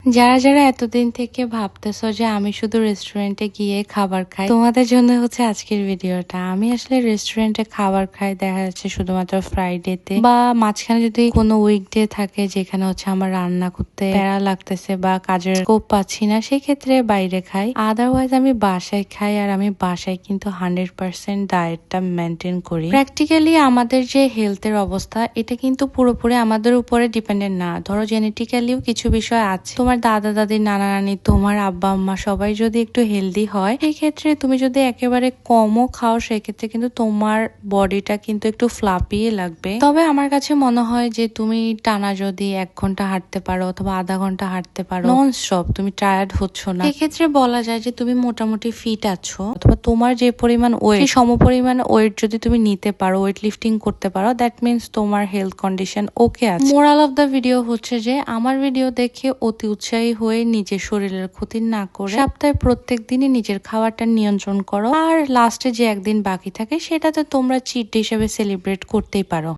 যারা যারা এতদিন থেকে ভাবতেছো যে আমি শুধু রেস্টুরেন্টে গিয়ে খাবার খাই, তোমাদের জন্য হচ্ছে আজকের ভিডিওটা। আমি আসলে রেস্টুরেন্টে খাবার খাই দেখা যাচ্ছে শুধুমাত্র ফ্রাইডেতে, বা মাঝখানে যদি কোনো উইকডে থাকে যেখানে হচ্ছে আমার রান্না করতে প্যারা লাগতেছে বা কাজের স্কোপ পাচ্ছি না, সেক্ষেত্রে বাইরে খাই। আদারওয়াইজ আমি বাসায় খাই, আর আমি বাসায় কিন্তু 100% ডায়েটটা মেনটেন করি। প্র্যাকটিক্যালি আমাদের যে হেলথের অবস্থা, এটা কিন্তু পুরোপুরি আমাদের উপরে ডিপেন্ডেন্ট না। ধরো জেনেটিক্যালিও কিছু বিষয় আছে, তোমার দাদা দাদি নানা নানি তোমার আব্বা আম্মা সবাই যদি একটু হেলদি হয়, সেই ক্ষেত্রে তুমি যদি একেবারে কমও খাও সেক্ষেত্রে কিন্তু তোমার বডিটা কিন্তু একটু ফ্লাপিয়ে লাগবে। তবে আমার কাছে মনে হয় যে তুমি টানা যদি 1 ঘন্টা হাঁটতে পারো অথবা আধা ঘন্টা হাঁটতে পারো নন স্টপ, তুমি টায়ার্ড হচ্ছ না, সেক্ষেত্রে বলা যায় যে তুমি মোটামুটি ফিট আছো। অথবা তোমার যে পরিমাণ ওয়েট, সম পরিমাণ ওয়েট যদি তুমি নিতে পারো, ওয়েট লিফটিং করতে পারো, দ্যাট মিনস তোমার হেলথ কন্ডিশন ওকে আছে। মোরাল অফ দ্য ভিডিও হচ্ছে যে আমার ভিডিও দেখে অতি উৎসাহী হয়ে নিজের শরীরের ক্ষতি না করে সপ্তাহে প্রত্যেক দিনই নিজের খাবারটা নিয়ন্ত্রণ করো, আর লাস্টে যে একদিন বাকি থাকে সেটাতে তোমরা চিট ডে হিসেবে সেলিব্রেট করতেই পারো।